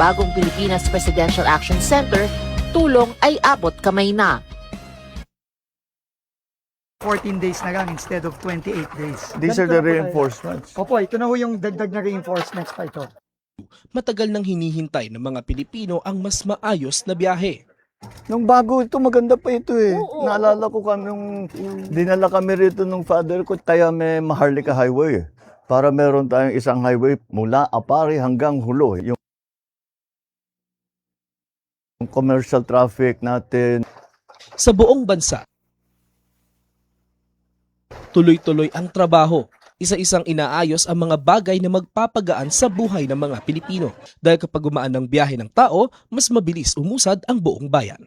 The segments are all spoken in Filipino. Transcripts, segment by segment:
Bagong Pilipinas Presidential Action Center, tulong ay abot kamay na. 14 days na lang instead of 28 days. These are Ganito the na po tayo. reinforcements. Opo, ito na ho yung dagdag na reinforcements pa ito. Matagal nang hinihintay ng mga Pilipino ang mas maayos na biyahe. Nung bago ito, maganda pa ito eh. Naalala ko kami nung dinala kami rito nung father ko, kaya may Maharlika Highway. Para meron tayong isang highway mula Apari hanggang Hulo. Yung commercial traffic natin. Sa buong bansa, tuloy-tuloy ang trabaho. Isa-isang inaayos ang mga bagay na magpapagaan sa buhay ng mga Pilipino. Dahil kapag gumaan ang biyahe ng tao, mas mabilis umusad ang buong bayan.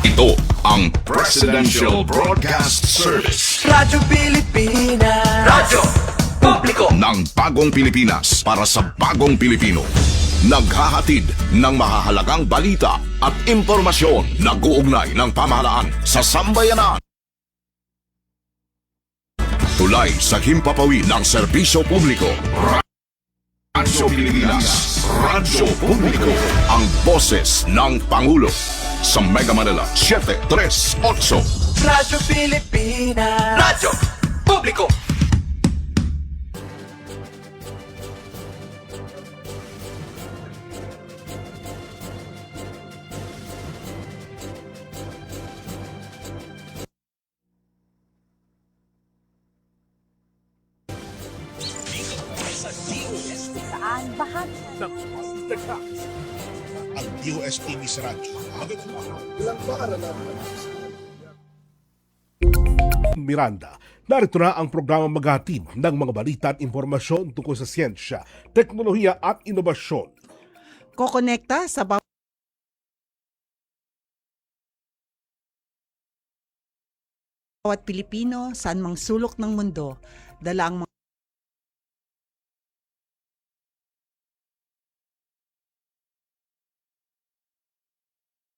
Ito ang Presidential Broadcast Service Radyo Pilipinas, Radyo Publiko ng Bagong Pilipinas para sa Bagong Pilipino. Naghahatid ng mahahalagang balita at impormasyon na uugnay ng pamahalaan sa sambayanan. Tulay sa himpapawid ng serbisyo publiko. Radyo Pilipinas, Radyo Publiko, ang boses ng Pangulo. Sa Mega Manila, 738. Radyo Pilipinas, Radyo Publiko. Ang DOST sa radyo. Miranda, narito na ang programa maghatid ng mga balita at impormasyon tungkol sa siyensya, teknolohiya at inobasyon. Kokonekta sa bawat Pilipino saan mang sulok ng mundo, dala ang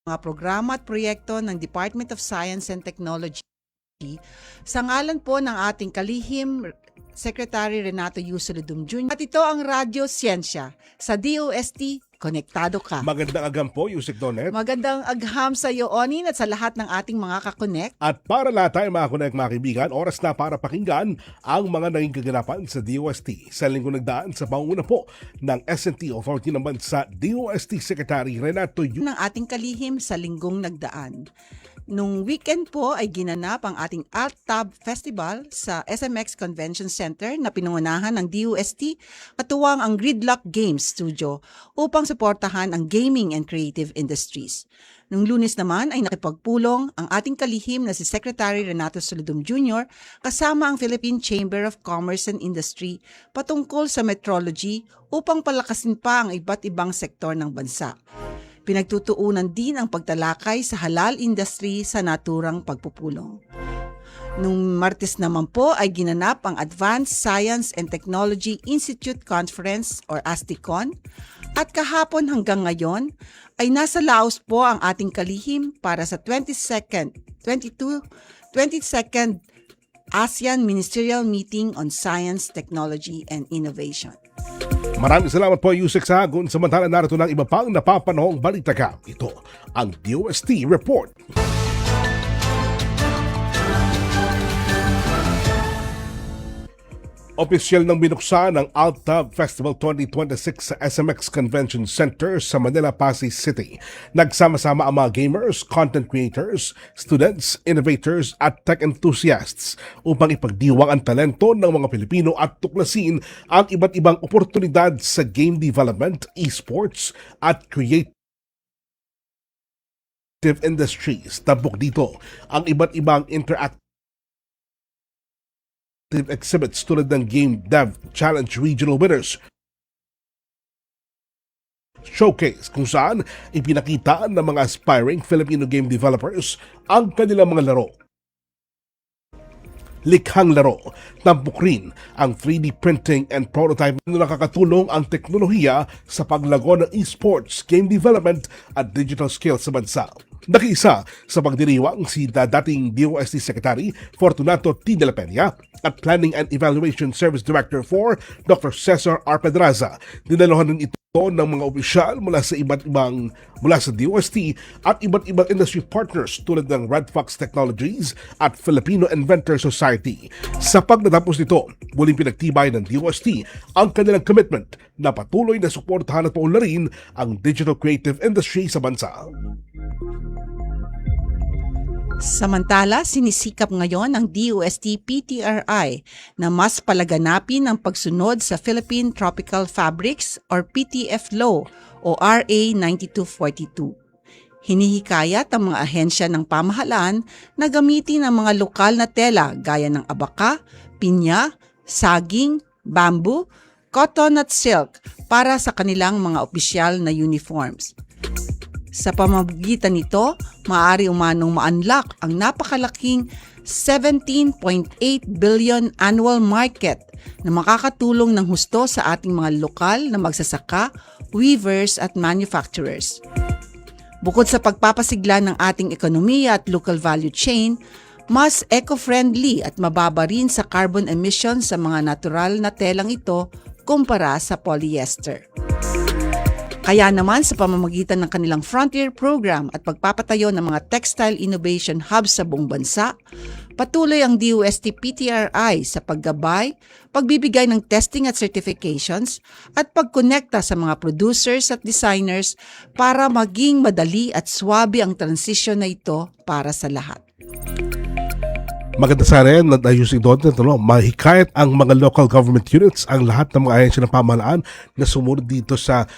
mga programa at proyekto ng Department of Science and Technology sa ngalan po ng ating kalihim Secretary Renato Yusolidum Jr. At ito ang Radyo Siyensya sa DOST. Konektado ka. Magandang agam po, Yusek Donet. Magandang agham sa iyo, Onin, at sa lahat ng ating mga kakonek. At para lahat tayo mga kaibigan, oras na para pakinggan ang mga naging kaganapan sa DOST. Sa linggo nagdaan sa panguna po ng S&T Authority ng Bansa, DOST Secretary Renato Ng ating kalihim sa linggong nagdaan. Nung weekend po ay ginanap ang ating Altab Festival sa SMX Convention Center na pinangunahan ng DOST katuwang ang Gridlock Games Studio upang suportahan ang gaming and creative industries. Nung Lunes naman ay nakipagpulong ang ating kalihim na si Secretary Renato Solidum Jr. kasama ang Philippine Chamber of Commerce and Industry patungkol sa metrology upang palakasin pa ang iba't ibang sektor ng bansa. Pinagtutuunan din ang pagtalakay sa halal industry sa naturang pagpupulong. Nung Martes naman po ay ginanap ang Advanced Science and Technology Institute Conference or ASTICON at kahapon hanggang ngayon ay nasa Laos po ang ating kalihim para sa 22nd ASEAN Ministerial Meeting on Science, Technology and Innovation. Maraming salamat po, Yusek Sahagun. Samantala narito ng iba pang napapanahong balita ka. Ito ang DOST Report. Opisyal nang binuksan ang Altab Festival 2026 sa SMX Convention Center sa Manila, Pasay City. Nagsama-sama ang mga gamers, content creators, students, innovators at tech enthusiasts upang ipagdiwang ang talento ng mga Pilipino at tuklasin ang iba't ibang oportunidad sa game development, esports at creative industries. Tampok dito ang iba't ibang interactive exhibits tulad ng Game Dev Challenge Regional Winners Showcase kung saan ipinakita ng mga aspiring Filipino game developers ang kanilang mga laro. Likhang laro, tampok rin ang 3D printing and prototyping na nakakatulong ang teknolohiya sa paglago ng esports, game development at digital skills sa bansa. Nakiisa sa pagdiriwang si dating DOST Secretary Fortunato T. de la Peña at Planning and Evaluation Service Director 4 Dr. Cesar R. Pedraza. Dinalohan din ito ng mga opisyal mula sa DOST at iba't ibang industry partners tulad ng Red Fox Technologies at Filipino Inventor Society. Sa pagtatapos nito, muling pinagtibay ng DOST ang kanilang commitment na patuloy na suportahan at paunlarin ang digital creative industry sa bansa. Samantala, sinisikap ngayon ng DOST PTRI na mas palaganapin ang pagsunod sa Philippine Tropical Fabrics or PTF Law o RA 9242. Hinihikayat ang mga ahensya ng pamahalaan na gamitin ang mga lokal na tela gaya ng abaka, pinya, saging, bamboo, cotton at silk para sa kanilang mga opisyal na uniforms. Sa pamamagitan nito, maaari umanong ma-unlock ang napakalaking 17.8 billion annual market na makakatulong ng husto sa ating mga lokal na magsasaka, weavers at manufacturers. Bukod sa pagpapasigla ng ating ekonomiya at local value chain, mas eco-friendly at mababa rin sa carbon emissions sa mga natural na telang ito kumpara sa polyester. Kaya naman sa pamamagitan ng kanilang Frontier Program at pagpapatayo ng mga textile innovation hubs sa buong bansa, patuloy ang DOST PTRI sa paggabay, pagbibigay ng testing at certifications, at pagkonekta sa mga producers at designers para maging madali at swabe ang transition na ito para sa lahat. Maganda sana yan na ayusin doon, mahikayat ang mga local government units, ang lahat ng mga ahensya ng pamahalaan na sumunod dito sa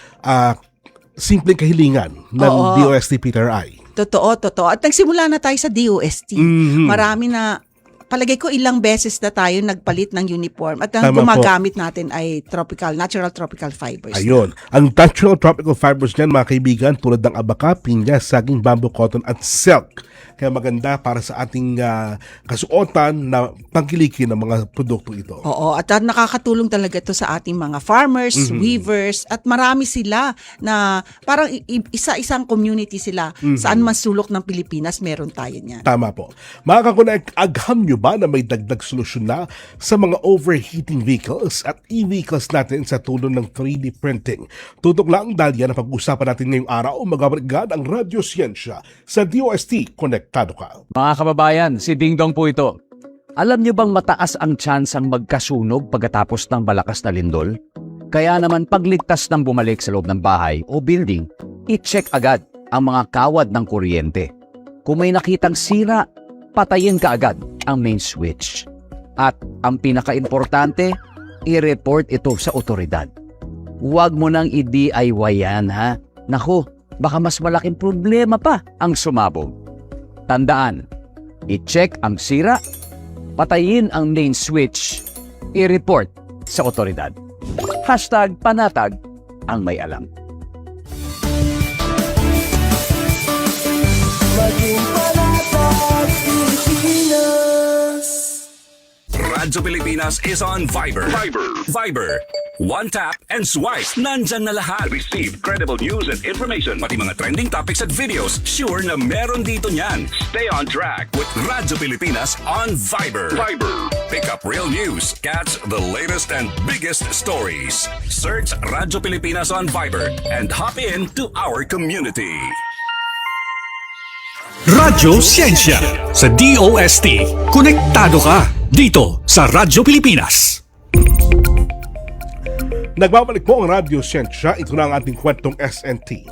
simpleng kahilingan ng DOST PTRI. Totoo. At nagsimula na tayo sa DOST. Marami na, palagay ko ilang beses na tayo nagpalit ng uniform at ang gumagamit natin ay natural tropical fibers. Ayun. Ang natural tropical fibers niyan, mga kaibigan, tulad ng abaka, pinya, saging, bamboo, cotton at silk. Kaya maganda para sa ating kasuotan na pangkilikin ng mga produkto ito. Oo, at nakakatulong talaga ito sa ating mga farmers, weavers, at marami sila na parang isa-isang community sila. Saan man sulok ng Pilipinas, meron tayo niyan. Tama po. Mga kakunay, agham nyo ba na may dagdag solusyon na sa mga overheating vehicles at e-vehicles natin sa tulong ng 3D printing? Tutok lang dahil yan ang pag-usapan natin ngayong araw. Magabalikan ang Radyo Siyensya sa DOST Konektado Ka. Mga kababayan, si Ding Dong po ito. Alam niyo bang mataas ang tsansang magkasunog pagkatapos ng malakas na lindol? Kaya naman pagligtas ng bumalik sa loob ng bahay o building, i-check agad ang mga kawad ng kuryente. Kung may nakitang sira, patayin ka agad ang main switch. At ang pinaka-importante, i-report ito sa otoridad. Huwag mo nang i-DIY yan, ha? Naku, baka mas malaking problema pa ang sumabog. Tandaan, i-check ang sira, patayin ang main switch, i-report sa otoridad. #panatag ang may alam. Radyo Pilipinas is on Viber. Viber. One tap and swipe. Nandyan na lahat. Receive credible news and information. Pati mga trending topics at videos. Sure na meron dito niyan. Stay on track with Radyo Pilipinas on Viber. Pick up real news. Catch the latest and biggest stories. Search Radyo Pilipinas on Viber and hop in to our community. Radyo Siyensya sa DOST. Konektado ka dito sa Radyo Pilipinas. Nagbabalik po ang Radyo Siyensya. Ito na ang ating kwentong SNT.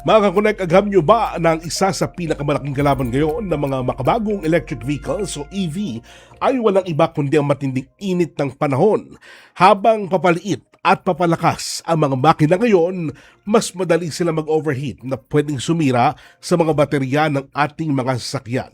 Mga kakunek, agham nyo ba na ang isa sa pinakamalaking kalaban ngayon ng mga makabagong electric vehicles o EV ay walang iba kundi ang matinding init ng panahon? Habang papaliit at papalakas ang mga makina ngayon, mas madali sila mag-overheat na pwedeng sumira sa mga baterya ng ating mga sasakyan.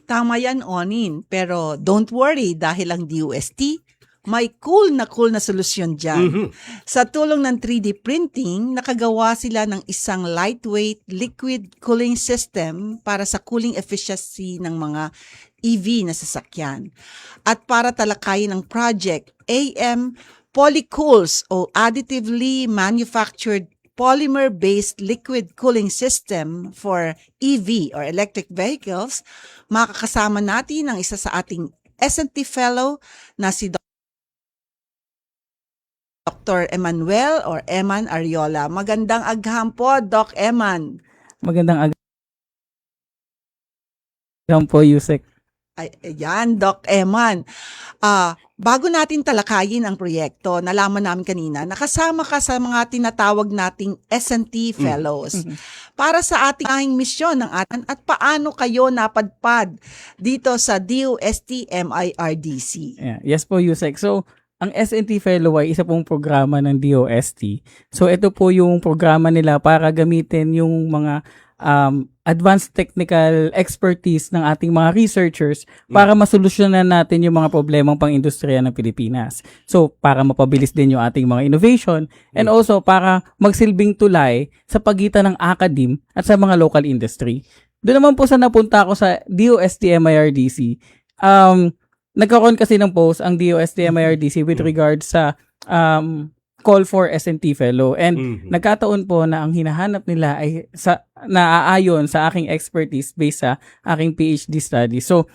Tama yan, Onin. Pero don't worry dahil ang DOST may cool na solusyon dyan. Sa tulong ng 3D printing, nakagawa sila ng isang lightweight liquid cooling system para sa cooling efficiency ng mga EV na sasakyan. At para talakayin ang project, AM Polycools o Additively Manufactured Polymer-Based Liquid Cooling System for EV or electric vehicles, makakasama natin ang isa sa ating S&T Fellow na si Dr. Emmanuel or Eman Ariola. Magandang agham po, Doc Eman. Magandang agham po, Yusek. Ayan, Doc Eman. Bago natin talakayin ang proyekto, nalaman namin kanina, nakasama ka sa mga tinatawag nating S&T Fellows. Para sa ating misyon ng atin at paano kayo napadpad dito sa DOST MIRDC. Yes po, Yusek. So, ang S&T Fellow ay isa pong programa ng DOST. So, ito po yung programa nila para gamitin yung mga advanced technical expertise ng ating mga researchers para masolusyonan natin yung mga problemang pang-industriya ng Pilipinas. So, para mapabilis din yung ating mga innovation and also para magsilbing tulay sa pagitan ng academe at sa mga local industry. Doon naman po sa napunta ako sa DOST MIRDC, nagkaroon kasi ng post ang DOST MIRDC with regards sa call for S&T Fellow. And nagkataon po na ang hinahanap nila ay naaayon sa aking expertise based sa aking PhD study. So,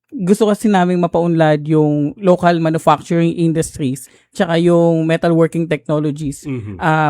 gusto kasi namin mapaunlad yung local manufacturing industries tsaka yung metalworking technologies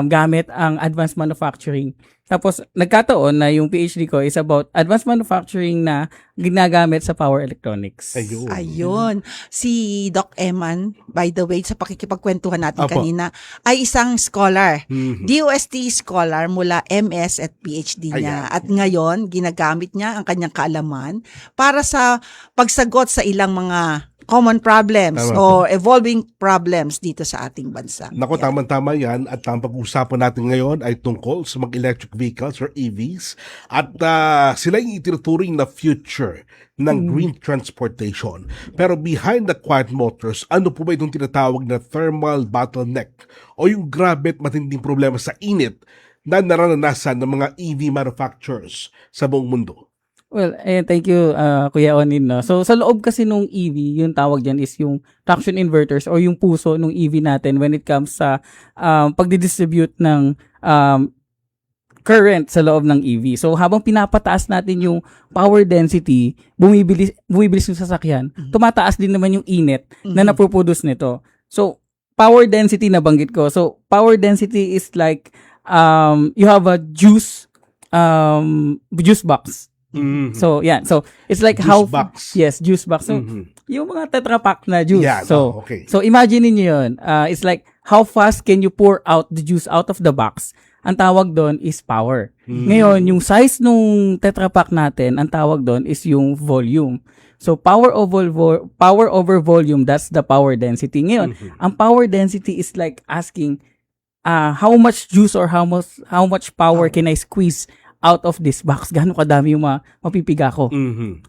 gamit ang advanced manufacturing. Tapos, nagkataon na yung PhD ko is about advanced manufacturing na ginagamit sa power electronics. Ayun. Si Doc Eman, by the way, sa pakikipagkwentuhan natin kanina, ay isang scholar. DOST scholar mula MS at PhD niya. At ngayon, ginagamit niya ang kanyang kaalaman para sa pagsagot sa ilang mga common problems o evolving problems dito sa ating bansa. Nako, tama-tama yan. At ang pag-uusapan natin ngayon ay tungkol sa mga electric vehicles or EVs. At sila yung itinuturing na future ng green transportation. Pero behind the quiet motors, ano po ba itong tinatawag na thermal bottleneck o yung grabe at matinding problema sa init na naranasan ng mga EV manufacturers sa buong mundo? Well, thank you, Kuya Onin. No? So, sa loob kasi nung EV, yung tawag dyan is yung traction inverters or yung puso nung EV natin when it comes sa pagdidistribute ng current sa loob ng EV. So, habang pinapataas natin yung power density, bumibilis yung sasakyan, tumataas din naman yung init na napoproduce nito. So, power density nabanggit ko. So, power density is like, you have a juice box. So, yeah. So, it's like Juice box. Yes, juice box. So, yung mga Tetra Pak na juice. Yeah, okay. So, imagine niyo yun. It's like, how fast can you pour out the juice out of the box? Ang tawag doon is power. Ngayon, yung size nung Tetra Pak natin, ang tawag doon is yung volume. So, power over volume, that's the power density. Ngayon, ang power density is like asking, how much juice or how much power can I squeeze out of this box? Gaano kadami yung mapipiga ko?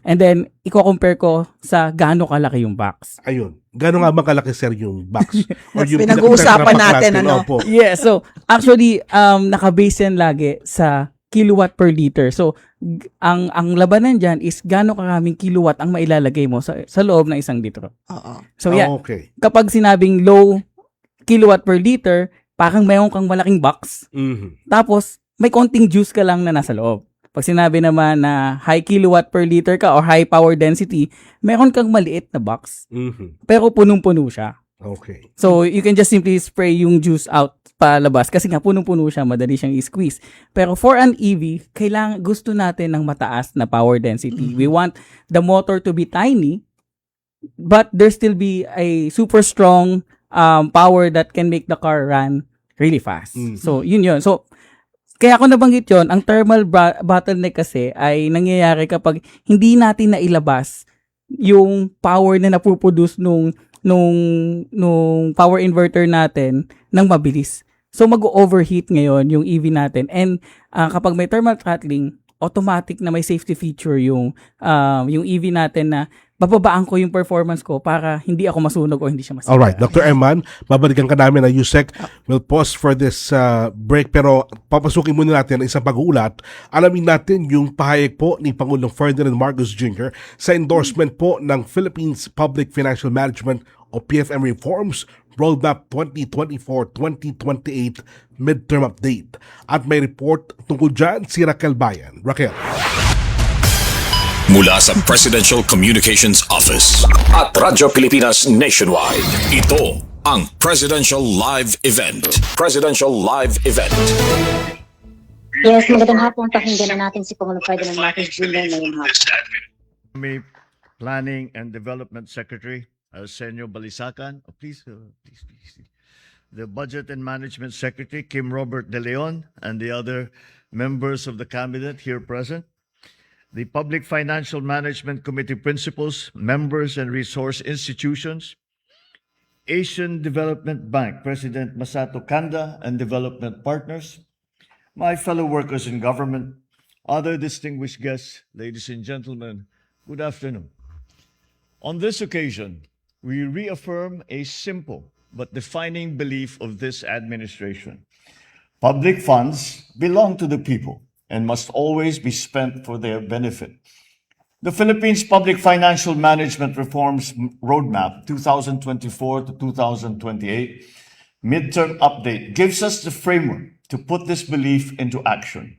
And then, i-compare ko sa gaano kalaki yung box. Ayun. Gaano nga ba kalaki, sir, yung box? Or yung pinag-uusapan natin, ano? Opo. Yeah, so, actually, nakabase yan lagi sa kilowatt per liter. So, ang labanan dyan is gaano karaming kilowatt ang mailalagay mo sa loob ng isang litro. So, yeah. Okay. Kapag sinabing low kilowatt per liter, parang mayroon kang malaking box. Tapos, may konting juice ka lang na nasa loob. Pag sinabi naman na high kilowatt per liter ka or high power density, meron kang maliit na box. Pero punong-puno siya. Okay. So, you can just simply spray yung juice out palabas kasi nga punong-puno siya, madali siyang i-squeeze. Pero for an EV, gusto natin ng mataas na power density. We want the motor to be tiny, but there still be a super strong power that can make the car run really fast. So, yun. So, kaya ako nabanggit yon, ang thermal bottleneck kasi ay nangyayari kapag hindi natin nailabas yung power na napuproduce nung power inverter natin ng mabilis. So mag-overheat ngayon yung EV natin. And kapag may thermal throttling, automatic na may safety feature yung EV natin na bababaan ko yung performance ko para hindi ako masunog o hindi siya masira. Alright, Dr. Eman, babalikan ka namin na USEC. We'll pause for this break, pero papasukin muna natin ang isang pag-uulat. Alamin natin yung pahayag po ni Pangulong Ferdinand Marcos Jr. sa endorsement po ng Philippines Public Financial Management o PFM Reforms Roadmap 2024-2028 Midterm Update. At may report tungkol dyan si Raquel Bayan. Raquel. Mula sa Presidential Communications Office at Radyo Pilipinas Nationwide, ito ang Presidential Live Event. Presidential Live Event. Yes, magandang hapon. Pakinggan na natin si Pangulong Ferdinand Marcos Jr. ngayong hapon. May Planning and Development Secretary Arsenio Balisacan. Please. The Budget and Management Secretary Kim Robert De Leon and the other members of the cabinet here present. The Public Financial Management Committee principals, members and resource institutions, Asian Development Bank President Masato Kanda and development partners, my fellow workers in government, other distinguished guests, ladies and gentlemen, good afternoon. On this occasion, we reaffirm a simple but defining belief of this administration. Public funds belong to the people and must always be spent for their benefit. The Philippines Public Financial Management Reforms Roadmap 2024 to 2028 midterm update gives us the framework to put this belief into action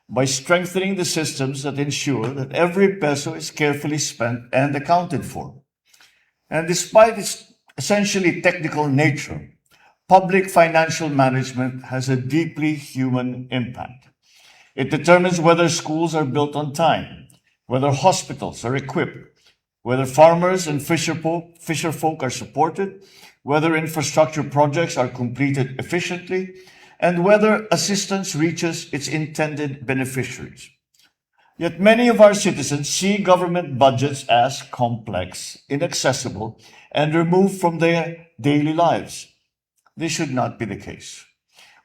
by strengthening the systems that ensure that every peso is carefully spent and accounted for. And despite its essentially technical nature, public financial management has a deeply human impact. It determines whether schools are built on time, whether hospitals are equipped, whether farmers and fisherfolk are supported, whether infrastructure projects are completed efficiently, and whether assistance reaches its intended beneficiaries. Yet many of our citizens see government budgets as complex, inaccessible, and removed from their daily lives. This should not be the case.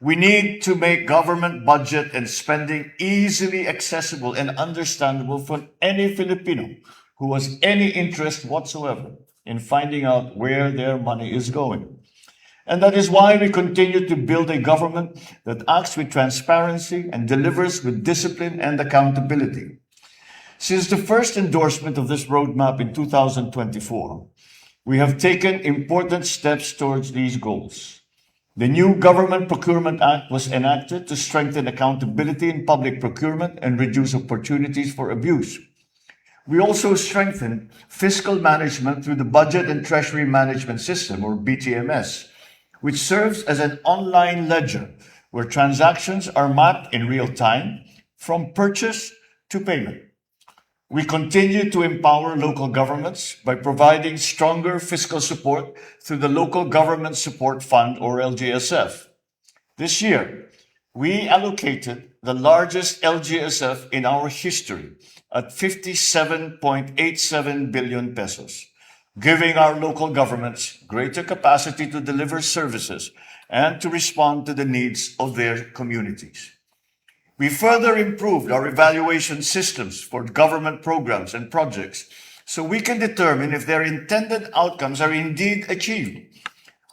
We need to make government budget and spending easily accessible and understandable for any Filipino who has any interest whatsoever in finding out where their money is going. And that is why we continue to build a government that acts with transparency and delivers with discipline and accountability. Since the first endorsement of this roadmap in 2024, we have taken important steps towards these goals. The new Government Procurement Act was enacted to strengthen accountability in public procurement and reduce opportunities for abuse. We also strengthened fiscal management through the Budget and Treasury Management System, or BTMS, which serves as an online ledger where transactions are mapped in real time from purchase to payment. We continue to empower local governments by providing stronger fiscal support through the Local Government Support Fund, or LGSF. This year, we allocated the largest LGSF in our history at 57.87 billion pesos, giving our local governments greater capacity to deliver services and to respond to the needs of their communities. We further improved our evaluation systems for government programs and projects so we can determine if their intended outcomes are indeed achieved.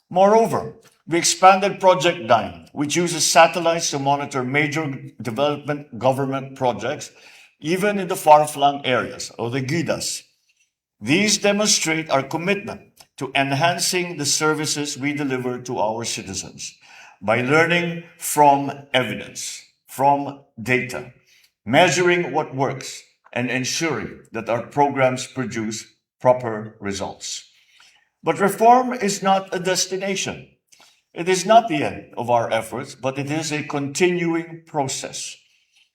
Moreover, we expanded Project Dime, which uses satellites to monitor major development government projects, even in the far-flung areas, or the GIDAs. These demonstrate our commitment to enhancing the services we deliver to our citizens by learning from evidence, from data, measuring what works, and ensuring that our programs produce proper results. But reform is not a destination. It is not the end of our efforts, but it is a continuing process.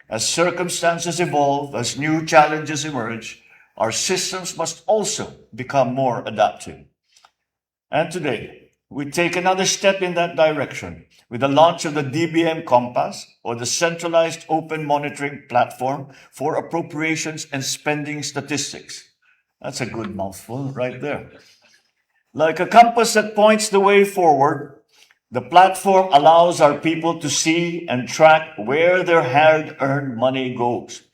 As circumstances evolve, as new challenges emerge, our systems must also become more adaptive. And today, we take another step in that direction with the launch of the DBM Compass, or the Centralized Open Monitoring Platform for Appropriations and Spending Statistics. That's a good mouthful right there. Like a compass that points the way forward, the platform allows our people to see and track where their hard-earned money goes.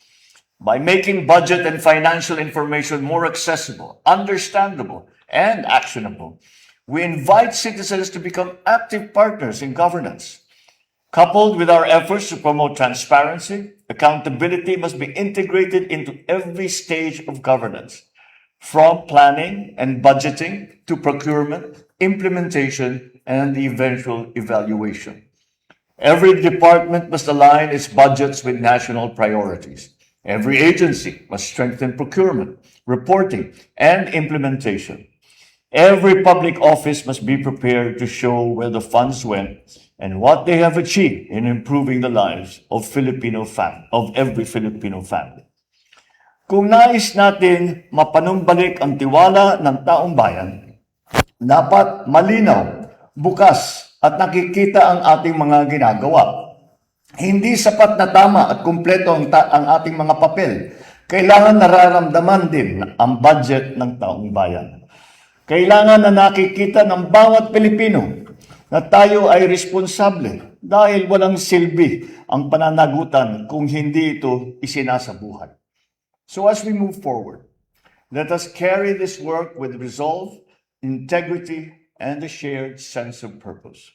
By making budget and financial information more accessible, understandable, and actionable, we invite citizens to become active partners in governance. Coupled with our efforts to promote transparency, accountability must be integrated into every stage of governance, from planning and budgeting to procurement, implementation, and the eventual evaluation. Every department must align its budgets with national priorities. Every agency must strengthen procurement, reporting, and implementation. Every public office must be prepared to show where the funds went and what they have achieved in improving the lives of every Filipino family. Kung nais natin mapanumbalik ang tiwala ng taong bayan, dapat malinaw, bukas at nakikita ang ating mga ginagawa. Hindi sapat na tama at kumpleto ang ating mga papel. Kailangan nararamdaman din ang budget ng taong bayan. Kailangan na nakikita ng bawat Pilipino na tayo ay responsable dahil walang silbi ang pananagutan kung hindi ito isinasabuhay. So as we move forward, let us carry this work with resolve, integrity, and a shared sense of purpose.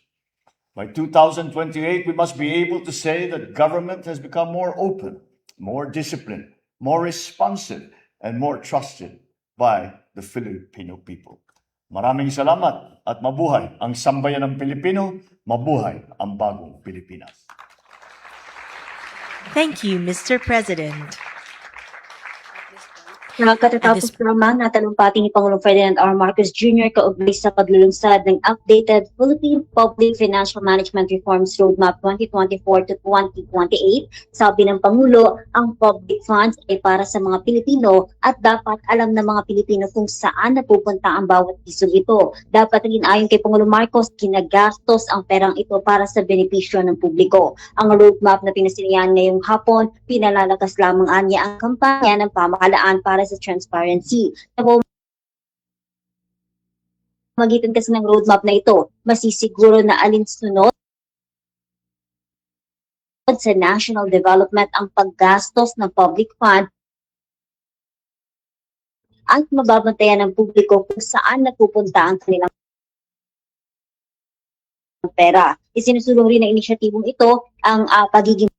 By 2028, we must be able to say that government has become more open, more disciplined, more responsive, and more trusted by the Filipino people. Maraming salamat at mabuhay ang sambayan ng Pilipino, mabuhay ang bagong Pilipinas. Thank you, Mr. President. Katatapos po naman natalumpati ni Pangulong Ferdinand R. Marcos Jr. kaugnay sa paglulunsad ng updated Philippine Public Financial Management Reforms Roadmap 2024 to 2028. Sabi ng Pangulo, ang public funds ay para sa mga Pilipino at dapat alam ng mga Pilipino kung saan napupunta ang bawat pisong ito. Dapat rin ayon kay Pangulong Marcos, kinagastos ang perang ito para sa benepisyo ng publiko. Ang roadmap na pinasinihan ngayong hapon, pinalalakas lamang anya ang kampanya ng pamahalaan para sa transparency. Magitan kasi ng roadmap na ito, masisiguro na alinsunod sa national development ang paggastos ng public fund at mababantayan ng publiko kung saan napupunta ang kanilang pera. Isinusulong rin ng inisyatibong ito ang pagiging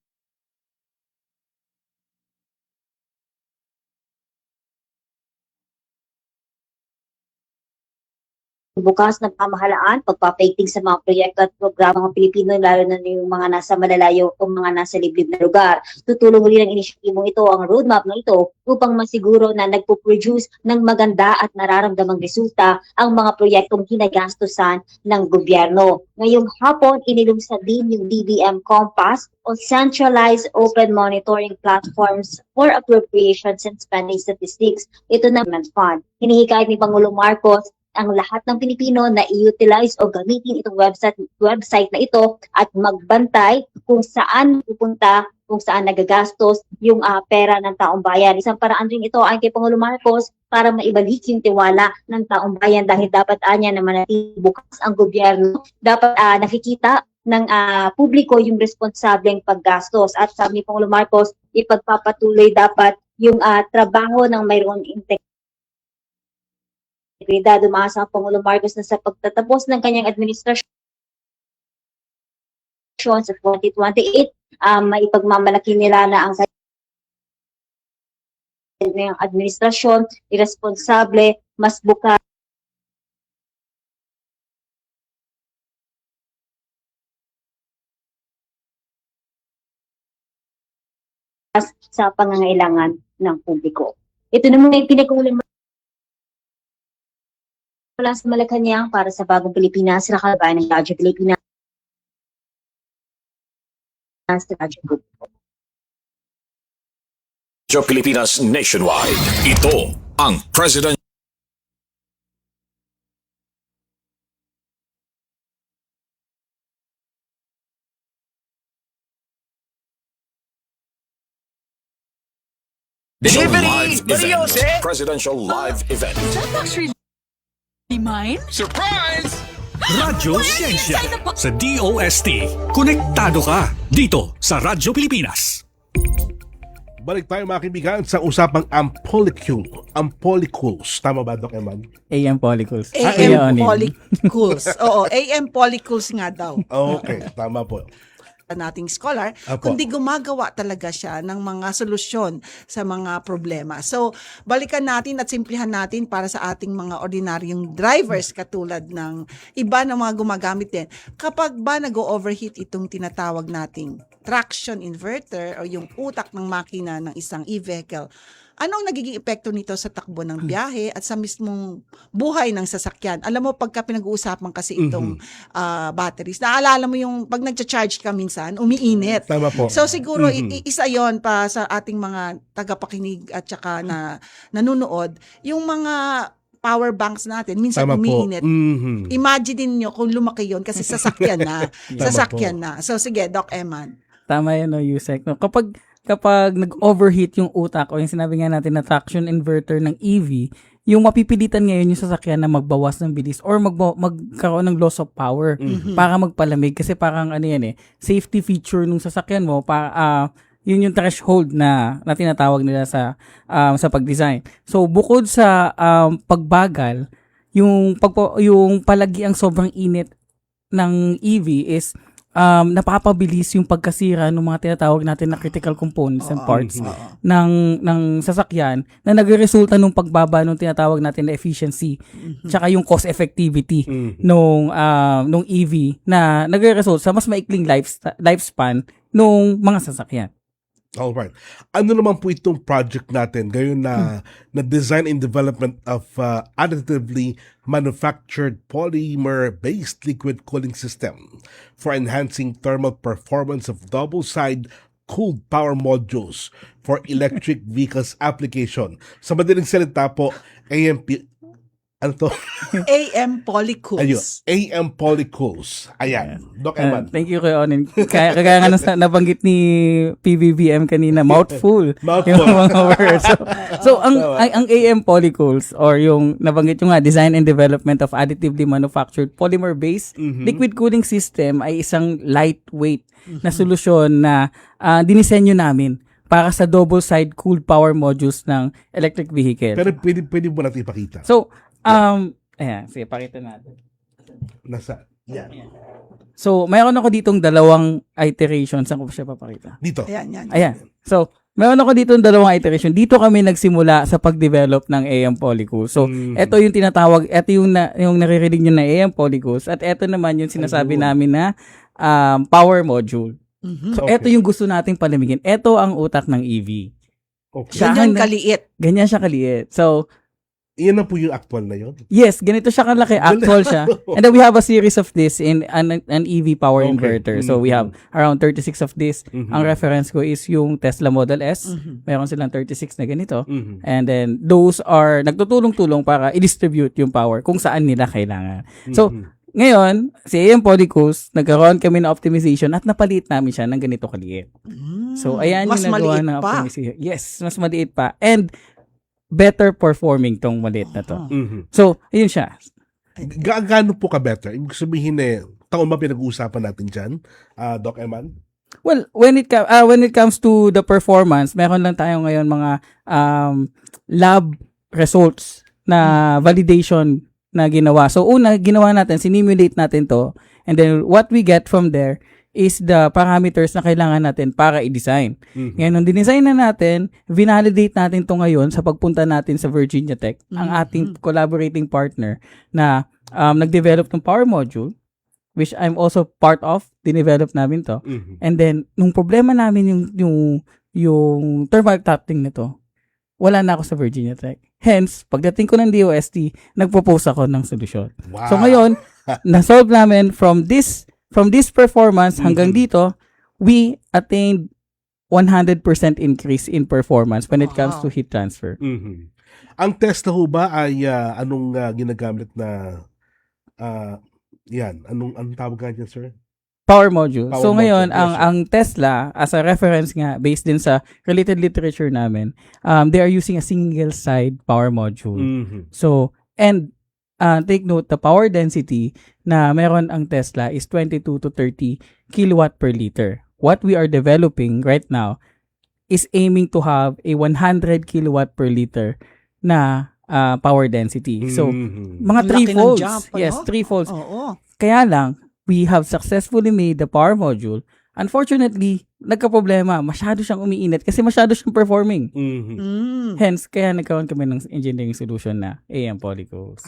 bukas ng pamahalaan, pagpapaigting sa mga proyekto at programa ng Pilipino, lalo na yung mga nasa malalayo o mga nasa liblib na lugar. Tutulong rin ang inisyatibong ito, ang roadmap na ito, upang masiguro na nagpo-produce ng maganda at nararamdamang resulta ang mga proyektong ginagastusan ng gobyerno. Ngayong hapon, inilunsad din yung DBM Compass o Centralized Open Monitoring Platforms for Appropriations and Spending Statistics. Ito naman fund. Hinihikayat ni Pangulong Marcos ang lahat ng Pilipino na i-utilize o gamitin itong website na ito at magbantay kung saan pupunta, kung saan nagagastos yung pera ng taong bayan. Isang paraan rin ito ay kay Pangulong Marcos para maibalik yung tiwala ng taong bayan dahil dapat anya na manatili bukas ang gobyerno. Dapat nakikita ng publiko yung responsableng paggastos. At sabi ni Pangulong Marcos, ipagpapatuloy dapat yung trabaho ng mayroong integridad. Umaasa ang Pangulong Marcos na sa pagtatapos ng kanyang administrasyon sa 2028, maipagmamalaki nila na ang kanyang administrasyon, irresponsable, mas bukas sa pangangailangan ng publiko. Ito naman yung pinag-uulim mula sa Malacanang para sa Bagong Pilipinas, nakalabayan ng Radyo Pilipinas. Radyo Pilipinas Nationwide. Ito ang President. Presidential Live Event. Mine? Surprise! Radyo Siyensya sa DOST. Konektado ka dito sa Radyo Pilipinas. Balik tayo mga kaibigan sa usapang Ampolicles. Tama ba, Doc Eman? AM Polycles. AM Polycles. Oo, AM Polycles nga daw. Okay, tama po. Nating scholar, Apo. kundi gumagawa talaga siya ng mga solusyon sa mga problema. So, balikan natin at simplihan natin para sa ating mga ordinaryong drivers katulad ng iba na mga gumagamit din. Kapag ba nag-overheat itong tinatawag nating traction inverter o yung utak ng makina ng isang e-vehicle, anong nagiging epekto nito sa takbo ng biyahe at sa mismong buhay ng sasakyan? Alam mo, pagka pinag-uusapan kasi itong batteries, naalala mo yung pag nag-charge ka minsan, umiinit. Tama po. So siguro isa yon pa sa ating mga tagapakinig at saka na nanonood, yung mga power banks natin, minsan Tama po. umiinit. Imagine niyo kung lumaki yon kasi sasakyan na. Sasakyan na. So sige, Doc Eman. Tama yan, no, Yusek. No, kapag nag-overheat yung utak o yung sinabi nga natin na traction inverter ng EV, yung mapipilitan ngayon yung sasakyan na magbawas ng bilis or magkaroon ng loss of power para magpalamig. Kasi parang ano yan safety feature ng sasakyan mo, yun yung threshold na tinatawag nila sa pag-design. So, bukod sa pagbagal, yung palagi ang sobrang init ng EV is napapabilis yung pagkasira ng mga tinatawag natin na critical components and parts ng sasakyan na nagresulta nung pagbaba ng tinatawag natin na efficiency tsaka yung cost effectivity nung EV na nagre-result sa mas maikling lifespan nung mga sasakyan. Alright. Ano naman po itong project natin ngayon na design and development of additively manufactured polymer-based liquid cooling system for enhancing thermal performance of double-side cooled power modules for electric vehicles application. Sa madaling salita po, ano to? AM Polycools. Ayun, AM Polycools. Ayan. Doc Eman. Thank you, Kuya Onin. Kaya nga nabanggit ni PBBM kanina, mouthful. Yung mga words. So ang AM Polycools or yung nabanggit yung nga, design and development of additively manufactured polymer-based liquid cooling system ay isang lightweight na solusyon na dinisenyo namin para sa double-side cooled power modules ng electric vehicle. Pero pwede mo natin ipakita. So, ayan, sige, pakita natin. Yan. So, mayroon ako ditong dalawang iterations. Saan ko pa siya papakita? Dito. Ayan. So, mayroon ako ditong dalawang iteration. Dito kami nagsimula sa pag-develop ng AM Polycools. So, ito yung tinatawag, ito yung naririnig nyo na AM Polycools. At ito naman yung sinasabi namin na power module. So, ito yung gusto nating palamigin. Ito ang utak ng EV. Okay. Ganyan siya kaliit. So, iyan na po yung actual na yun? Yes, ganito siya kalaki. Actual siya. And then we have a series of this in an EV power inverter. So we have around 36 of this. Ang reference ko is yung Tesla Model S. Meron silang 36 na ganito. And then those are nagtutulong-tulong para i-distribute yung power kung saan nila kailangan. So, ngayon, si AM Polycools, nagkaroon kami ng optimization at napalit namin siya ng ganito kaliit. So, ayan mas yung nagawa ng optimization. Yes, mas maliit pa. And better performing tong maliit na to. So, ayun siya. Gaano po ka-better? Ibig sabihin taon ba pinag-uusapan natin dyan, Doc Eman? Well, when it comes to the performance, meron lang tayo ngayon mga lab results na validation na ginawa. So, una, ginawa natin, sinimulate natin to, and then what we get from there is the parameters na kailangan natin para i-design. Ngayon, nung dinesign na natin, vinalidate natin to ngayon sa pagpunta natin sa Virginia Tech, ang ating collaborating partner na nag-develop ng power module, which I'm also part of, dinevelop namin to. And then, nung problema namin yung thermal throttling nito, wala na ako sa Virginia Tech. Hence, pagdating ko ng DOST, nagpropose ako ng solusyon. Wow. So ngayon, na-solve namin from this performance hanggang dito, we attained 100% increase in performance when it comes to heat transfer. Ang Tesla ho ba ay anong ginagamit na anong tawag nga dyan, sir? Power module. So ngayon, ang Tesla, as a reference nga, based din sa related literature namin, they are using a single-side power module. So, and take note, the power density na meron ang Tesla is 22 to 30 kilowatt per liter. What we are developing right now is aiming to have a 100 kilowatt per liter na power density. So, mga Ang laki ng 3 folds. jump, Yes, ano? 3 folds. Oo. Kaya lang, we have successfully made the power module. Unfortunately, nagka-problema. Masyado siyang umiinit kasi masyado siyang performing. Mm. Hence, kaya nagkaroon kami ng engineering solution na AM Polycos.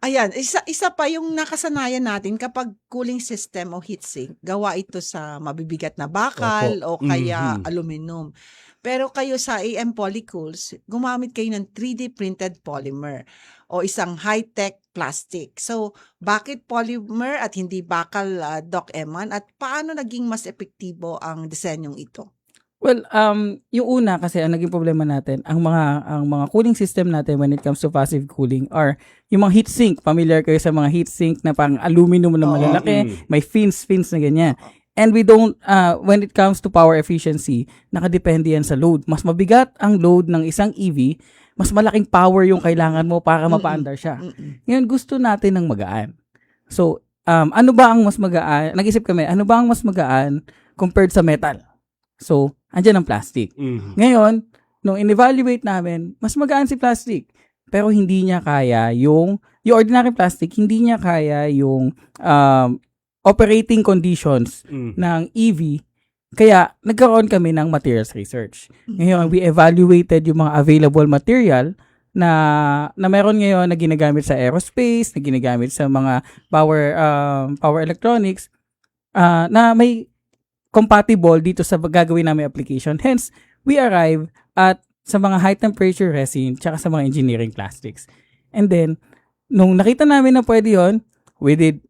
Ayan, isa pa yung nakasanayan natin kapag cooling system o heatsink, gawa ito sa mabibigat na bakal o kaya aluminum. Pero kayo sa AM Polycools, gumamit kayo ng 3D printed polymer o isang high-tech plastic. So, bakit polymer at hindi bakal, Doc Eman? At paano naging mas epektibo ang disenyong ito? Well, yung una kasi ang naging problema natin, ang mga cooling system natin when it comes to passive cooling are yung mga heatsink. Familiar kayo sa mga heatsink na parang aluminum na malalaki, may fins na ganyan. And we don't, when it comes to power efficiency, nakadepende yan sa load. Mas mabigat ang load ng isang EV, mas malaking power yung kailangan mo para mapaandar siya. Ngayon, gusto natin ng magaan. So, ano ba ang mas magaan? Nag-isip kami, ano ba ang mas magaan compared sa metal? So, andyan ang plastic. Ngayon, nung in-evaluate namin, mas magaan si plastic. Pero hindi niya kaya yung ordinary plastic, hindi niya kaya yung operating conditions ng EV. Kaya, nagkaroon kami ng materials research. Ngayon, we evaluated yung mga available material na meron ngayon na ginagamit sa aerospace, na ginagamit sa mga power electronics, na may compatible dito sa gagawin namin application. Hence, we arrive at sa mga high temperature resin tsaka sa mga engineering plastics. And then, nung nakita namin na pwede yun, we did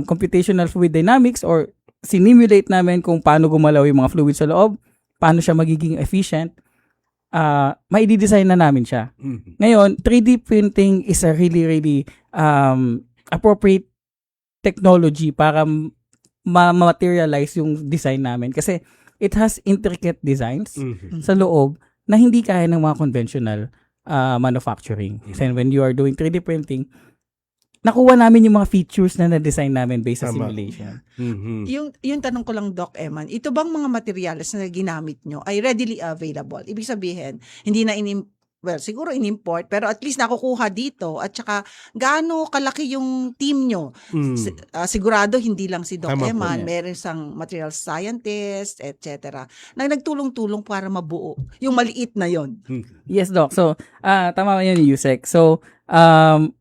computational fluid dynamics or sinimulate namin kung paano gumalaw yung mga fluid sa loob, paano siya magiging efficient, mai-design na namin siya. Ngayon, 3D printing is a really appropriate technology para ma-materialize yung design namin kasi it has intricate designs sa loob na hindi kaya ng mga conventional manufacturing. Kasi when you are doing 3D printing, nakuha namin yung mga features na na-design namin based sa simulation. Yung tanong ko lang, Doc Eman, ito bang mga materials na ginamit nyo ay readily available? Ibig sabihin, hindi na siguro in-import, pero at least nakukuha dito. At saka, gaano kalaki yung team nyo? Sigurado, hindi lang si Doc Eman, meron isang material scientist, etc. na nagtulong-tulong para mabuo yung maliit na yon. Yes, Doc. So, tama yan yung Yusek. So,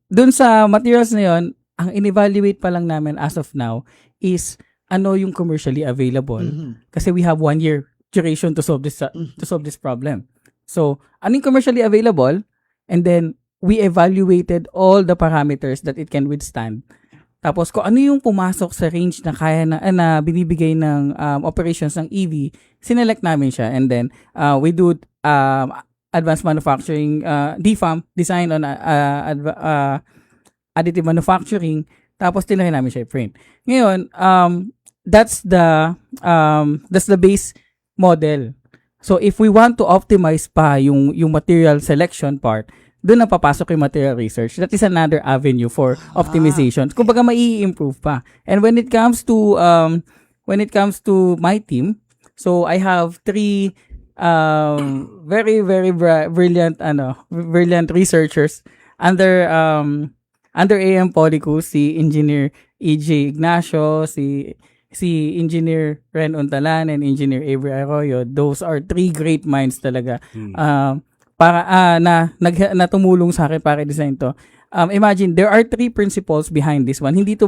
dun sa materials na yon, ang in-evaluate pa lang namin as of now is ano yung commercially available. Kasi we have 1 year duration to solve this problem. So, ano yung commercially available? And then, we evaluated all the parameters that it can withstand. Tapos, kung ano yung pumasok sa range na kaya na binibigay ng operations ng EV, sinelect namin siya. And then, we do advanced manufacturing, DFAM, design on additive manufacturing. Tapos, tinry namin siya i-print. Ngayon, that's the base model. So, if we want to optimize pa yung material selection part, doon na papasok yung material research. That is another avenue for optimization. Kumbaga, mai-improve pa. And when it comes to my team, so I have 3 very brilliant researchers under AM Polycos, si Engineer EJ Ignacio, si Engineer Ren Untalan and Engineer Avery Arroyo. Those are 3 great minds talaga. Na tumulong sa akin para i-design to. Imagine, there are 3 principles behind this one. Hindi siya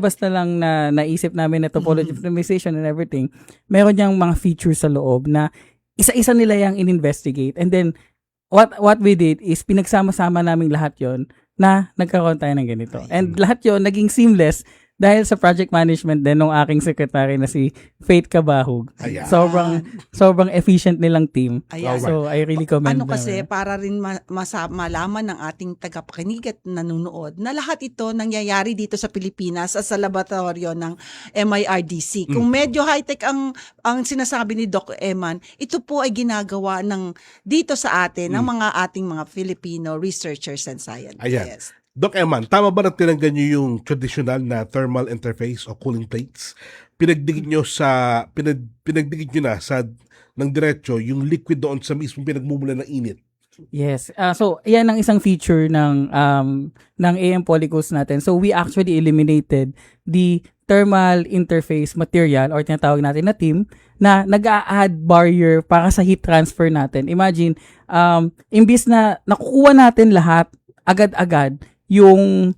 basta lang na naisip namin na topology optimization and everything. Meron niyang mga features sa loob na isa-isa nila yung in-investigate. And then, what we did is pinagsama-sama namin lahat yon na nagkaroon tayo ng ganito. And lahat yon naging seamless dahil sa project management din ng aking secretary na si Faith Cabahug. Sobrang efficient nilang team. So, I really commend them. Kasi para rin malaman ng ating tagapakinig at nanonood na lahat ito nangyayari dito sa Pilipinas sa laboratorio ng MIRDC. Kung medyo high-tech ang sinasabi ni Doc Eman, ito po ay ginagawa dito sa atin ng ating mga Filipino researchers and scientists. Doc Eman, tama ba na tinanggal nyo yung traditional na thermal interface o cooling plates? Pinagdikit nyo na sa ng diretso yung liquid doon sa mismo pinagmumula ng init. Yes. So, yan ang isang feature ng AM Polycools natin. So, we actually eliminated the thermal interface material or tinatawag natin na TIM na nag-a-add barrier para sa heat transfer natin. Imagine, imbis na nakukuha natin lahat agad-agad yung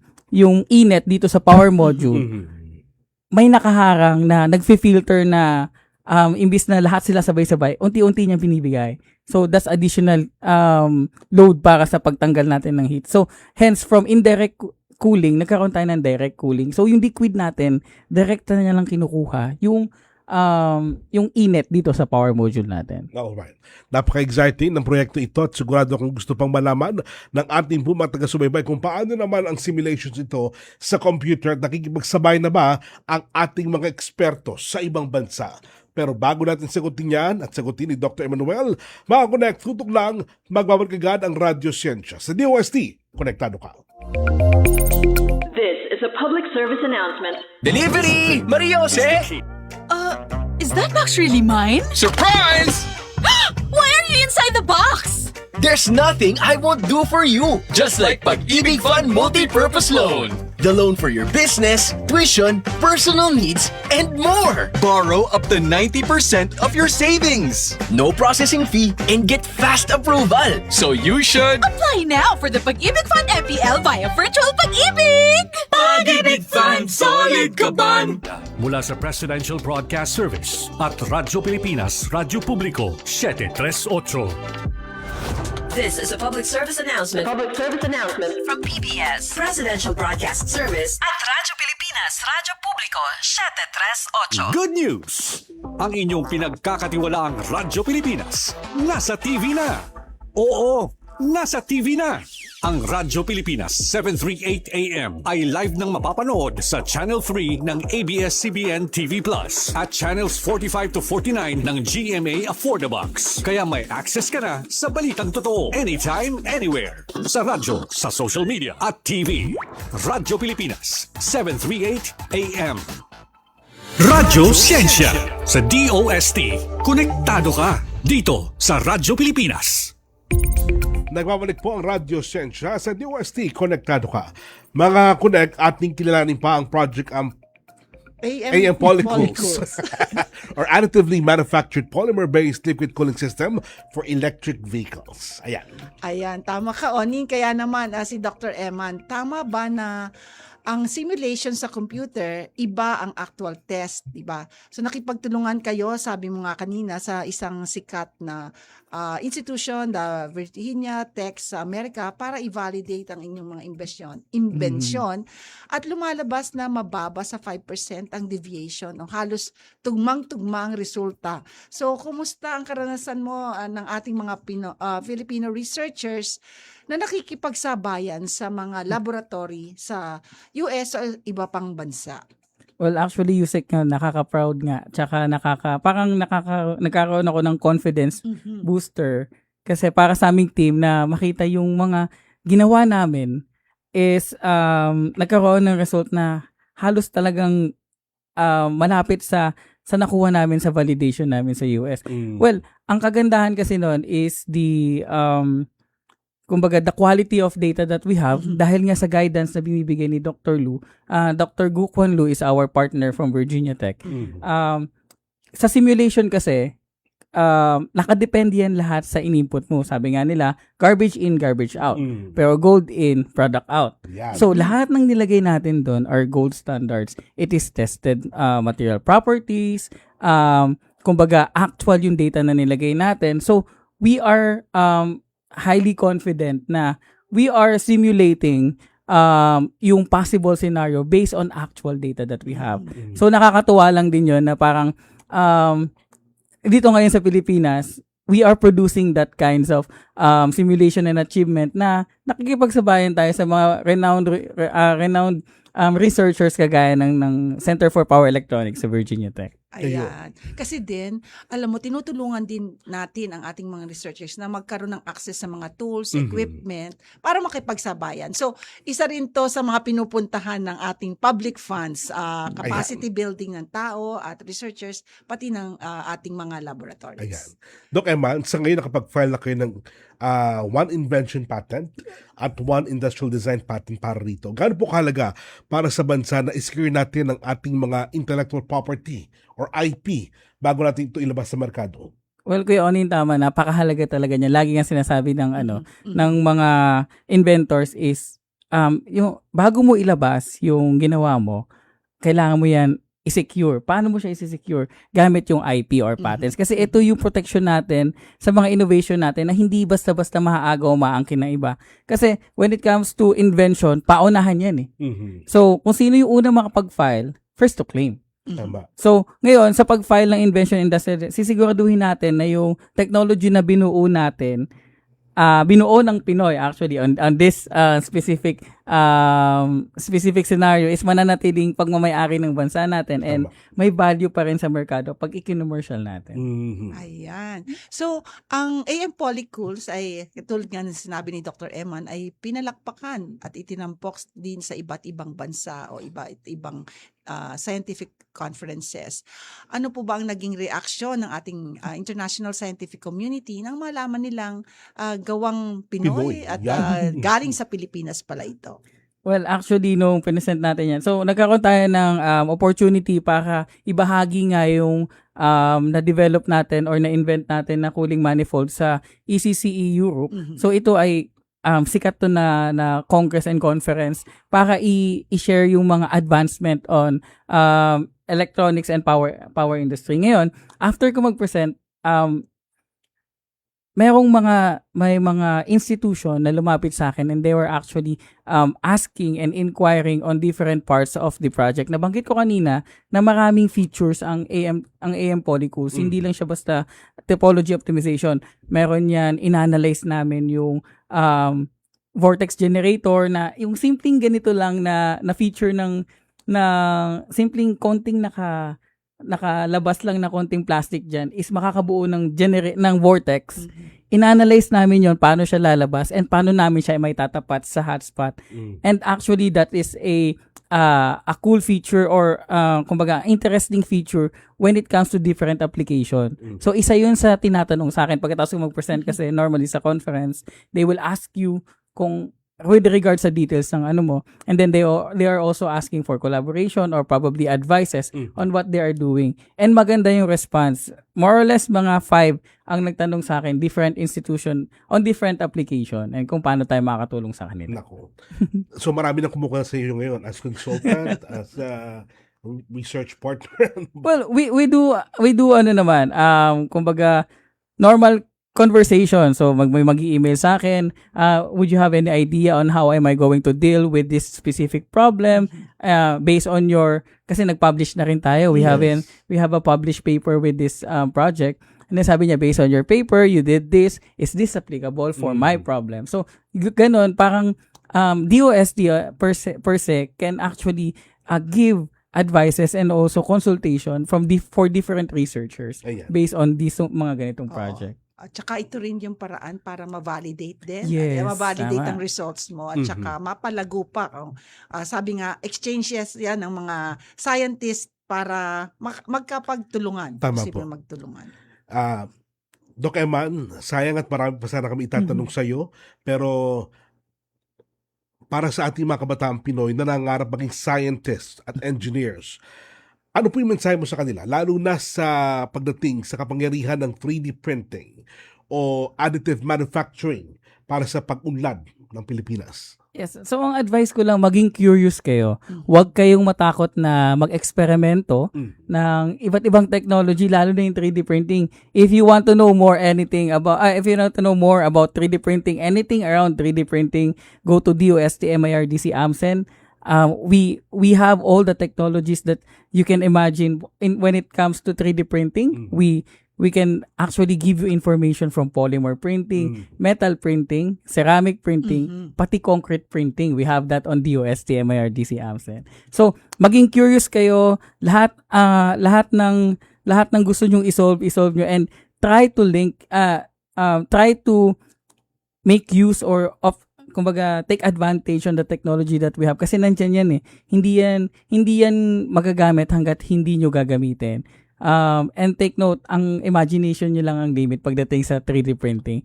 init dito sa power module, may nakaharang na nagfi-filter na imbis na lahat sila sabay-sabay, unti-unti niyang binibigay. So, that's additional load para sa pagtanggal natin ng heat. So, hence, from indirect cooling, nagkaroon tayo ng direct cooling. So, yung liquid natin, direkta na niya lang kinukuha yung init dito sa power module natin. Alright. Napaka-exciting ng proyekto ito at sigurado kung gusto pang malaman ng ating mga taga-subaybay kung paano naman ang simulations ito sa computer at nakikipagsabay na ba ang ating mga eksperto sa ibang bansa. Pero bago natin sagutin yan at sagutin ni Dr. Emmanuel, mga connect, tutok lang, magbabalik agad ang Radyo Siyensya. Sa DOST, konektado ka. This is a public service announcement. Delivery! Mariose! Is that box really mine? Surprise! Why are you inside the box? There's nothing I won't do for you. Just like Pag-ibig Fund Multi-Purpose Loan. The loan for your business, tuition, personal needs, and more. Borrow up to 90% of your savings. No processing fee and get fast approval. So you should Apply now for the Pag-ibig Fund MPL via Virtual Pag-ibig! Pag-ibig Fund Solid Kaban. Mula sa Presidential Broadcast Service at Radyo Pilipinas, Radyo Publiko, 738. This is a public service announcement. Public service announcement From PBS, Presidential Broadcast Service at Radyo Pilipinas, Radyo Publiko, 738. Good news! Ang inyong pinagkakatiwalaang Radyo Pilipinas, nasa TV na! Oo, nasa TV na! Ang Radyo Pilipinas 738 AM ay live nang mapapanood sa Channel 3 ng ABS-CBN TV Plus at Channels 45 to 49 ng GMA Affordabox. Kaya may access ka na sa balitang totoo anytime, anywhere. Sa radyo, sa social media at TV. Radyo Pilipinas 738 AM. Radyo Siyensya sa DOST. Konektado ka dito sa Radyo Pilipinas. Nagbabalik po ang Radyo Siyensya sa DOST, konektado ka. Mga connect, ating kilalanin pa ang project AM Polycools or additively manufactured polymer-based liquid cooling system for electric vehicles. Ayan, tama ka, Oning. Kaya naman, si Dr. Eman, tama ba na ang simulation sa computer, iba ang actual test, diba? So nakipagtulungan kayo, sabi mo nga kanina, sa isang sikat na institution, the Virginia Tech sa Amerika, para i-validate ang inyong mga inbensyon. At lumalabas na mababa sa 5% ang deviation, o halos tugmang-tugmang resulta. So kumusta ang karanasan mo ng ating mga Filipino researchers na nakikipagsabayan sa mga laboratory sa US o iba pang bansa? Well, actually, Yusek, nakaka-proud nga. Tsaka nagkaroon ako ng confidence booster. Kasi para sa aming team na makita yung mga ginawa namin is nagkaroon ng result na halos talagang malapit sa nakuha namin sa validation namin sa US. Well, ang kagandahan kasi noon is kumbaga, the quality of data that we have, dahil nga sa guidance na binibigay ni Dr. Lu, Dr. Gu Quan Lu is our partner from Virginia Tech. Sa simulation kasi, nakadepende yan lahat sa in-input mo. Sabi nga nila, garbage in, garbage out. Pero gold in, product out. So, lahat ng nilagay natin doon are gold standards. It is tested material properties, kumbaga, actual yung data na nilagay natin. So, we are highly confident na we are simulating yung possible scenario based on actual data that we have. So nakakatuwa lang din yun na parang dito ngayon sa Pilipinas, we are producing that kinds of simulation and achievement na nakikipagsabayan tayo sa mga renowned researchers kagaya ng Center for Power Electronics sa Virginia Tech. Ayan. Kasi din, alam mo, tinutulungan din natin ang ating mga researchers na magkaroon ng access sa mga tools, equipment, para makipagsabayan. So, isa rin to sa mga pinupuntahan ng ating public funds, capacity building ng tao at researchers, pati ng ating mga laboratories. Ayan. Doc Emma, sa ngayon nakapag-file na kayo ng one invention patent at one industrial design patent para rito. Gaano po kahalaga para sa bansa na i-secure natin ang ating mga intellectual property or IP bago natin ito ilabas sa merkado? Well, Kuya Onin, tama, napakahalaga talaga niya. Lagi nga sinasabi ng ng mga inventors is yung bago mo ilabas yung ginawa mo, kailangan mo yan i-secure. Paano mo siya i-secure? Gamit yung IP or patents. Kasi ito yung protection natin sa mga innovation natin na hindi basta-basta maaagaw o maangkin ng iba. Kasi when it comes to invention, paunahan yan eh. So, kung sino yung unang makapag-file, first to claim. Tama. So, ngayon, sa pag-file ng invention industry, sisiguraduhin natin na yung technology na binuo natin, binuo ng Pinoy actually on this specific scenario is mananatiling pagmamay-ari ng bansa natin and may value pa rin sa merkado pag i-commercial natin. Ayan. So, ang AM Polycools ay, tulad nga ng sinabi ni Dr. Eman, ay pinalakpakan at itinampok din sa iba't ibang bansa o iba't ibang scientific conferences. Ano po ba ang naging reaksyon ng ating international scientific community nang malaman nilang gawang Pinoy at galing sa Pilipinas pala ito? Well, actually, nung pinesent natin yan, so nagkaroon tayo ng opportunity para ibahagi nga yung na-develop natin or na-invent natin na cooling manifold sa ECCE Europe. So ito ay sikat to na congress and conference para i-share yung mga advancement on electronics and power industry. Ngayon, after ko mag-present, may mga institution na lumapit sa akin and they were actually asking and inquiring on different parts of the project. Nabanggit ko kanina na maraming features ang AM Polycools. Hindi lang siya basta topology optimization. Meron yan, inanalyze namin yung vortex generator na yung simpleng ganito lang na feature ng simpleng konting nakalabas lang na konting plastic dyan is makakabuo ng vortex. In-analyze namin yon paano siya lalabas and paano namin siya may tatapat sa hotspot. And actually, that is a cool feature or kumbaga, interesting feature when it comes to different application. So, isa yun sa tinatanong sa akin pagkatapos mag-present kasi normally sa conference, they will ask you kung with regard sa details ng ano mo, and then they are also asking for collaboration or probably advices on what they are doing. And maganda yung response. More or less mga 5 ang nagtanong sa akin, different institution on different application and kung paano tayo makakatulong sa kanila. Nako. So marami na kumukuha sa iyo ngayon as consultant, as research partner. Well, we do ano naman, kumbaga normal conversation. So, mag-i-email sa akin, would you have any idea on how am I going to deal with this specific problem based on kasi nag-publish na rin tayo. We have a published paper with this project. And then sabi niya, based on your paper, you did this. Is this applicable for my problem? So, ganun, parang DOST per se can actually give advices and also consultation for different researchers based on these mga ganitong project. At saka ito rin yung paraan para ma-validate din. Yes, ma-validate tama. ang results mo at saka mapalago pa. Sabi nga, exchanges yan ng mga scientists para magkapagtulungan. Tama Posible po. magtulungan. Doc Eman, sayang at marami pa sana kami itatanong sa iyo, pero para sa ating mga kabataang Pinoy na nangangarap maging scientists at engineers, ano po yung mensahe mo sa kanila? Lalo na sa pagdating sa kapangyarihan ng 3D printing o additive manufacturing para sa pag-unlad ng Pilipinas. Yes. So, ang advice ko lang, maging curious kayo. Huwag kayong matakot na mag-eksperimento ng iba't ibang technology, lalo na yung 3D printing. If you want to know more if you want to know more about 3D printing, anything around 3D printing, go to DOST MIRDC AMSEN. We have all the technologies that you can imagine when it comes to 3D printing. We we can actually give you information from polymer printing, metal printing, ceramic printing, pati concrete printing. We have that on DOST, MIRDC, AMCEN. So, maging curious kayo, lahat ng gusto nyong isolve nyo, and try to link, try to make use or of, kumbaga, take advantage on the technology that we have. Kasi nandyan yan eh. Hindi yan magagamit hanggat hindi nyo gagamitin. And take note, ang imagination nyo lang ang limit pagdating sa 3D printing.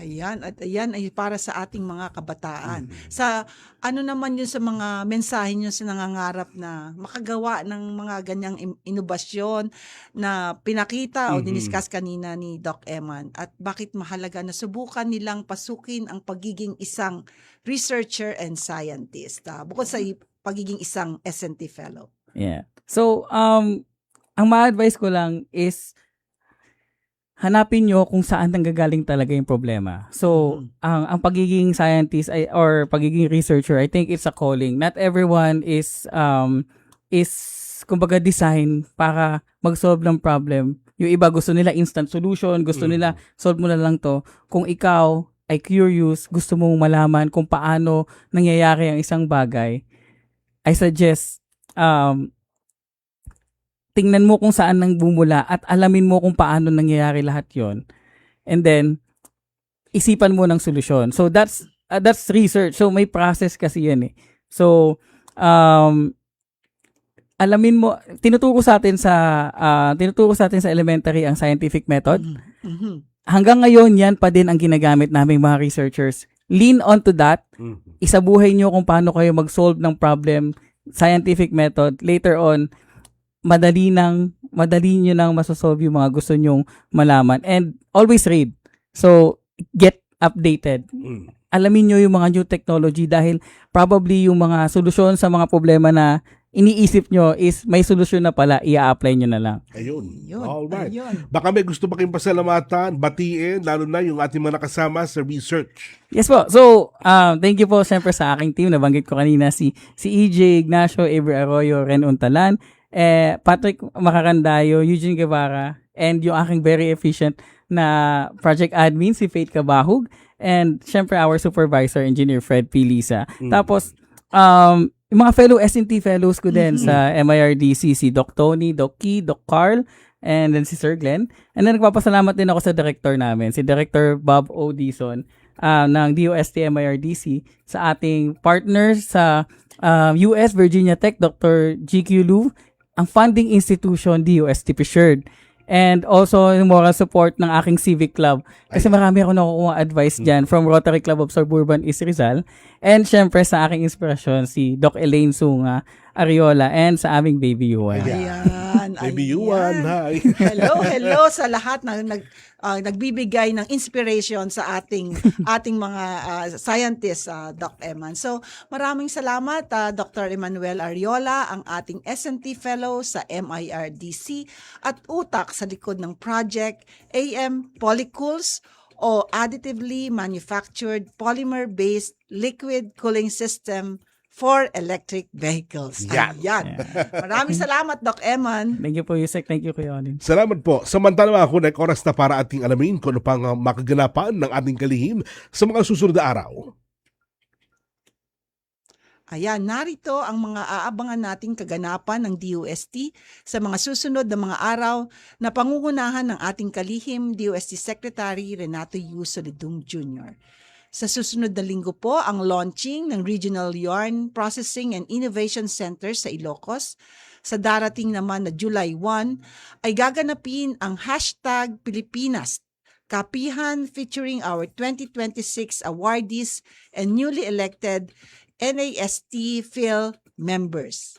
Ayan, at ayan ay para sa ating mga kabataan. Sa ano naman yun sa mga mensahe nyo sa nangangarap na makagawa ng mga ganyang inobasyon na pinakita o diniscuss kanina ni Doc Eman, at bakit mahalaga na subukan nilang pasukin ang pagiging isang researcher and scientist, bukod sa pagiging isang SNT fellow. Yeah. So, ang ma-advise ko lang is hanapin nyo kung saan nanggagaling talaga yung problema. So, ang pagiging scientist or pagiging researcher, I think it's a calling. Not everyone is kumbaga design para mag-solve ng problem. Yung iba gusto nila instant solution, gusto nila solve mo na lang to. Kung ikaw ay curious, gusto mong malaman kung paano nangyayari ang isang bagay, I suggest tingnan mo kung saan nang bumula at alamin mo kung paano nangyayari lahat yon. And then, isipan mo ng solusyon. So, that's research. So, may process kasi yan eh. So, alamin mo, tinuturo sa atin sa elementary ang scientific method. Hanggang ngayon, yan pa din ang ginagamit naming mga researchers. Lean onto that. Isabuhay nyo kung paano kayo mag-solve ng problem, scientific method. Later on, madali nyo nang masosolve yung mga gusto nyong malaman. And always read. So, get updated. Alamin nyo yung mga new technology dahil probably yung mga solusyon sa mga problema na iniisip nyo is may solusyon na pala, i-apply nyo na lang. Ayun. Alright. Baka may gusto pa kayong pasalamatan, batiin, lalo na yung ating mga nakasama sa research. Yes po. So, thank you po siyempre sa aking team. Nabanggit ko kanina si EJ Ignacio, Avery Arroyo, Ren Untalan, Patrick Makarandayo, Eugene Guevara, and yung aking very efficient na project admin, si Faith Kabahug, and syempre our supervisor, Engineer Fred Pilisa. Tapos, yung mga fellow SNT fellows ko din sa MIRDC, si Doc Tony, Doc Key, Doc Carl, and then si Sir Glenn. And then nagpapasalamat din ako sa director namin, si Director Bob O. Dizon ng DOST MIRDC, sa ating partners sa US Virginia Tech, Dr. GQ Lu, ang funding institution, DOST Presured. And also, yung moral support ng aking civic club. Kasi marami ako nakukuha advice dyan from Rotary Club of Suburban East Rizal. And syempre sa aking inspirasyon, si Doc Elaine Sunga Ariola, and sa aming Baby Yuan. Ayan. Baby Yuan, hi. Hello sa lahat na nagbibigay ng inspiration sa ating mga scientists, Doc Eman. So, maraming salamat, Dr. Emmanuel Ariola, ang ating SNT Fellow sa MIRDC at utak sa likod ng project AM Polycools o Additively Manufactured Polymer-Based Liquid Cooling System for Electric Vehicles. Ayan. Maraming salamat, Doc Eman. Thank you po, Yusek. Thank you, Kuya Olin. Salamat po. Samantala mga kunek, oras na para ating alamin kung ano pang makaganapan ng ating kalihim sa mga susunod na araw. Ayan, narito ang mga aabangan nating kaganapan ng DOST sa mga susunod na mga araw na pangungunahan ng ating kalihim DOST Secretary Renato U. Solidum Jr. Sa susunod na linggo po, ang launching ng Regional Yarn Processing and Innovation Center sa Ilocos. Sa darating naman na July 1, ay gaganapin ang Hashtag Pilipinas, kapihan featuring our 2026 awardees and newly elected NAST Phil members.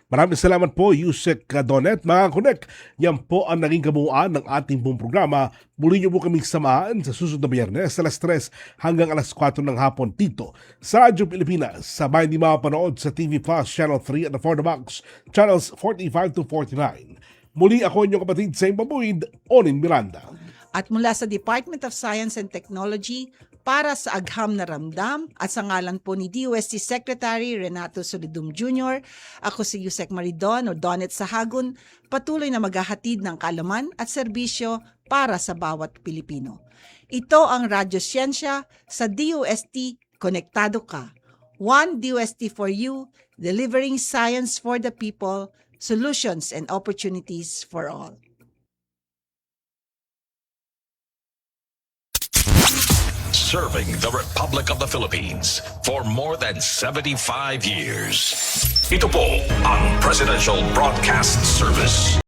Maraming salamat po, Yusek Donet. Mga kunek, yan po ang naging kabuuan ng ating buong programa. Muli niyo po kaming samahan sa susunod na Biyernes, alas 3 hanggang alas 4 ng hapon dito sa Radyo Pilipinas. Sabay di mapapanood sa TV Plus Channel 3 at the For the Box Channels 45 to 49. Muli ako inyong kapatid sa Imbabuid, Onin Miranda. At mula sa Department of Science and Technology, para sa agham na ramdam at sa ngalan po ni DOST Secretary Renato Solidum Jr., ako si Yusek Maridon o Donet Sahagun, patuloy na maghahatid ng kaalaman at serbisyo para sa bawat Pilipino. Ito ang Radyo Siyensya sa DOST Konektado Ka. One DOST for you, delivering science for the people, solutions and opportunities for all. Serving the Republic of the Philippines for more than 75 years. Ito po ang Presidential Broadcast Service.